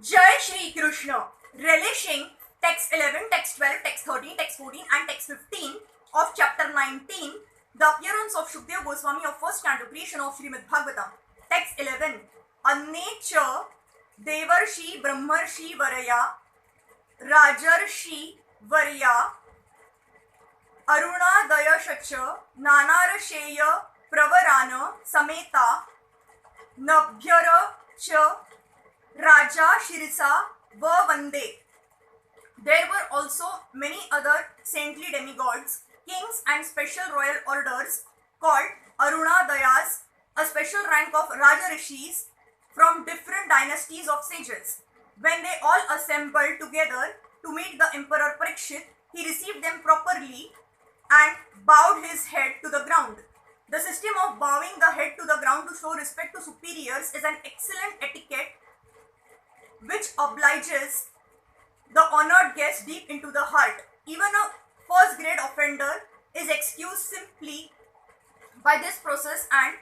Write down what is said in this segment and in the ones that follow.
Jai Shri Krishna, relishing text 11, text 12, text 13, text 14 and text 15 of chapter 19, the appearance of Sukadeva Gosvami of first canto, creation of Srimad Bhagavatam. Text 11, Annecha Devarshi Brahmarshi Varaya Rajarshi Varya Arunadayashacha Nanarasheya Pravarana Sameta Nabhyara Cha Raja Shirisa Vande. There were also many other saintly demigods, kings and special royal orders called Arunadayas, a special rank of Raja Rishis from different dynasties of sages. When they all assembled together to meet the Emperor Parikshit, he received them properly and bowed his head to the ground. The system of bowing the head to the ground to show respect to superiors is an excellent etiquette which obliges the honored guest deep into the heart. Even a first grade offender is excused simply by this process, and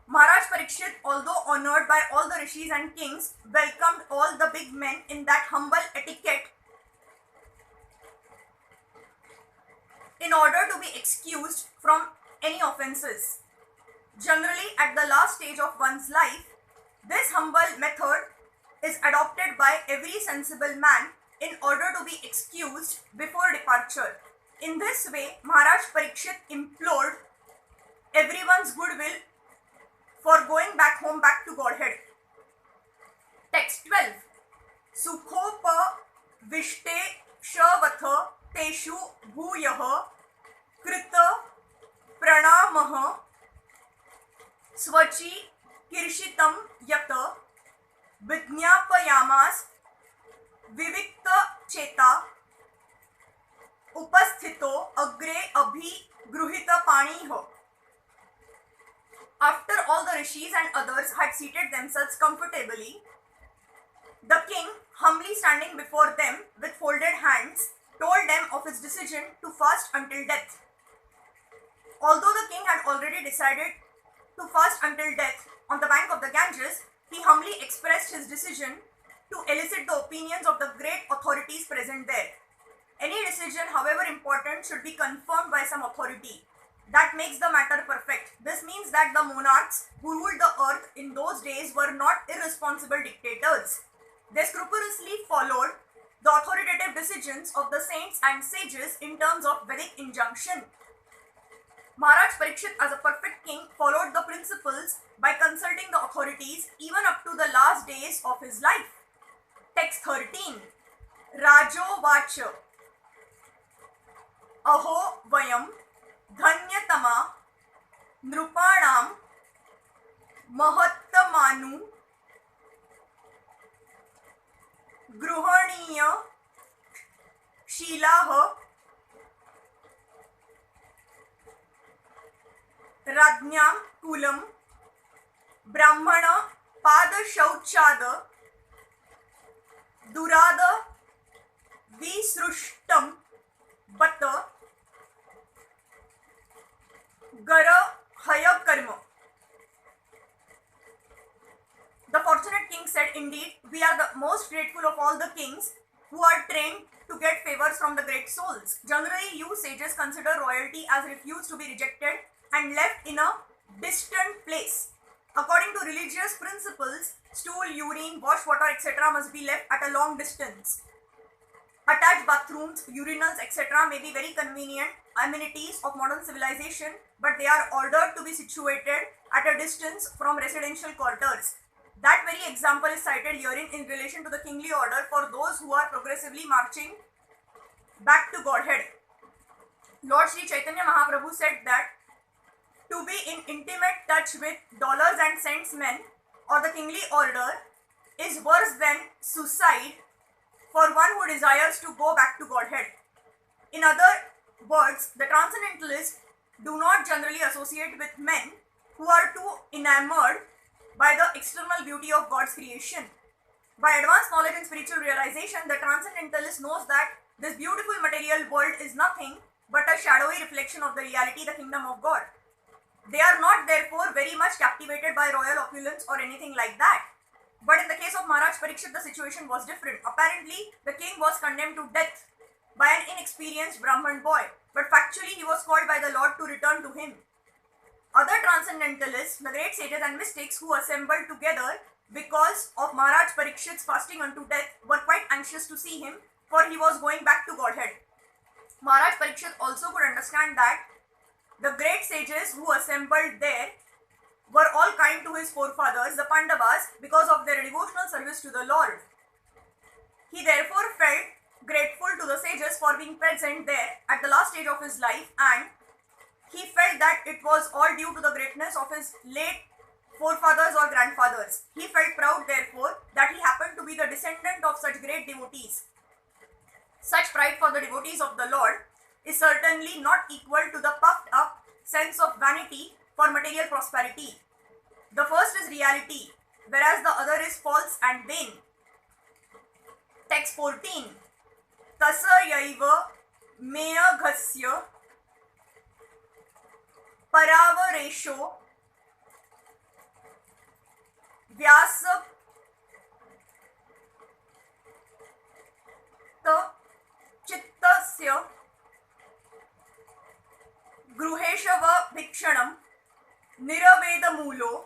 Maharaj Parikshit, although honored by all the rishis and kings, welcomed all the big men in that humble etiquette in order to be excused from any offences. Generally, at the last stage of one's life, this humble method is adopted by every sensible man in order to be excused before departure. In this way, Maharaj Parikshit implored everyone's goodwill for going back home, back to Godhead. Text 12. Sukhopa vishte shavatha teshu bhuyah krita pranamah swachi kirshitam yata vidnyapayamas vivikta cheta upasthito agre abhi gruhita paniho. After all the rishis and others had seated themselves comfortably, the king, humbly standing before them with folded hands, told them of his decision to fast until death. Although the king had already decided to fast until death on the bank of the Ganges, he humbly expressed his decision to elicit the opinions of the great authorities present there. Any decision, however important, should be confirmed by some authority. That makes the matter perfect. This means that the monarchs who ruled the earth in those days were not irresponsible dictators. They scrupulously followed the authoritative decisions of the saints and sages in terms of Vedic injunction. Maharaj Parikshit, as a perfect king, followed the principles by consulting the authorities even up to the last days of his life. Text 13. Rajo Vacha Aho Vayam Dhanyatama Nrupanam Mahattamanu Gruhaniya Shilah Rajnyam Kulam Brahmana Pada Shauchada Durada Visrushtam Bata Gara Haya Karma. The fortunate king said, "Indeed, we are the most grateful of all the kings who are trained to get favors from the great souls. Generally, you sages consider royalty as refused to be rejected and left in a distant place. According to religious principles, stool, urine, wash water, etc. must be left at a long distance. Attached bathrooms, urinals, etc. may be very convenient amenities of modern civilization, but they are ordered to be situated at a distance from residential quarters. That very example is cited herein in relation to the kingly order for those who are progressively marching back to Godhead. Lord Sri Chaitanya Mahaprabhu said that to be in intimate touch with dollars and cents men or the kingly order is worse than suicide for one who desires to go back to Godhead. In other words, the transcendentalists do not generally associate with men who are too enamored by the external beauty of God's creation. By advanced knowledge and spiritual realization, the transcendentalist knows that this beautiful material world is nothing but a shadowy reflection of the reality, the kingdom of God. They are not therefore very much captivated by royal opulence or anything like that. But in the case of of Maharaj Parikshit, the situation was different. Apparently, the king was condemned to death by an inexperienced Brahman boy, but factually he was called by the Lord to return to him. Other transcendentalists, the great sages and mystics who assembled together because of Maharaj Parikshit's fasting unto death were quite anxious to see him, for he was going back to Godhead. Maharaj Parikshit also could understand that the great sages who assembled there were all kind to his forefathers, the Pandavas, because of their devotional service to the Lord. He therefore felt grateful to the sages for being present there at the last stage of his life, and he felt that it was all due to the greatness of his late forefathers or grandfathers. He felt proud, therefore, that he happened to be the descendant of such great devotees. Such pride for the devotees of the Lord is certainly not equal to the puffed up sense of vanity for material prosperity. The first is reality, whereas the other is false and vain. Text 14. Tasa yaiva meyaghasya paravaresho vyasa chittasya gruheshava bhikshanam niravedamulo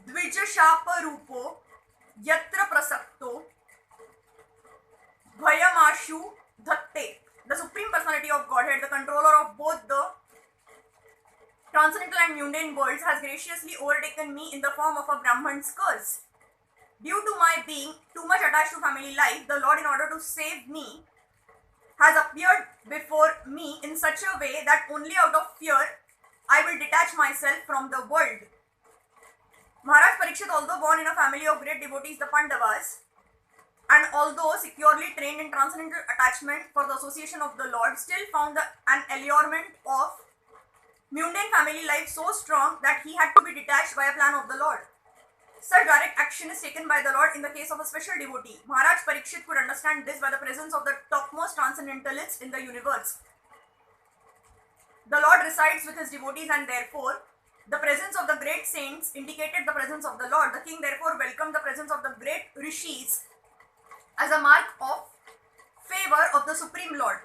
dvijashaparupo yatra prasakto bhayamashu dhatte. The Supreme Personality of Godhead, the controller of both the transcendental and mundane worlds, has graciously overtaken me in the form of a Brahman's curse. Due to my being too much attached to family life, the Lord, in order to save me, has appeared before me in such a way that only out of fear I will detach myself from the world. Maharaj Parikshit, although born in a family of great devotees, the Pandavas, and although securely trained in transcendental attachment for the association of the Lord, still found an allurement of mundane family life so strong that he had to be detached by a plan of the Lord. Such direct action is taken by the Lord in the case of a special devotee. Maharaj Parikshit could understand this by the presence of the topmost transcendentalist in the universe. The Lord resides with his devotees, and therefore the presence of the great saints indicated the presence of the Lord. The king therefore welcomed the presence of the great rishis as a mark of favor of the Supreme Lord.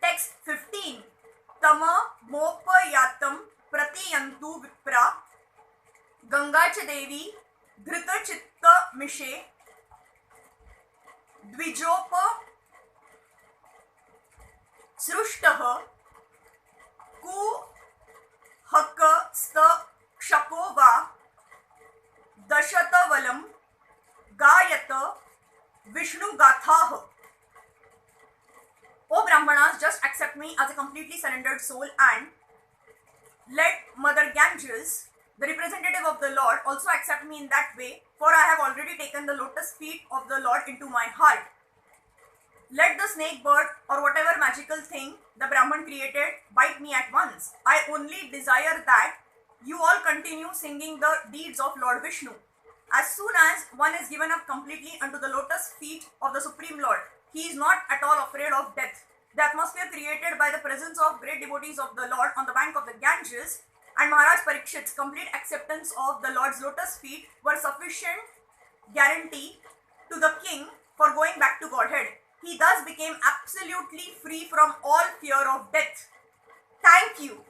Text 15. Tama mopayatam pratiyantu vipra gangacha devi dhrita chitta mishe dvijopa srushtaha ku haka sta kshako va dashata valam gayata Vishnu Gathaha. O Brahmanas, just accept me as a completely surrendered soul, and let Mother Ganges, the representative of the Lord, also accept me in that way, for I have already taken the lotus feet of the Lord into my heart. Let the snake bird or whatever magical thing the Brahman created bite me at once. I only desire that you all continue singing the deeds of Lord Vishnu. As soon as one is given up completely unto the lotus feet of the Supreme Lord, he is not at all afraid of death. The atmosphere created by the presence of great devotees of the Lord on the bank of the Ganges and Maharaj Parikshit's complete acceptance of the Lord's lotus feet were sufficient guarantee to the king for going back to Godhead. He thus became absolutely free from all fear of death. Thank you.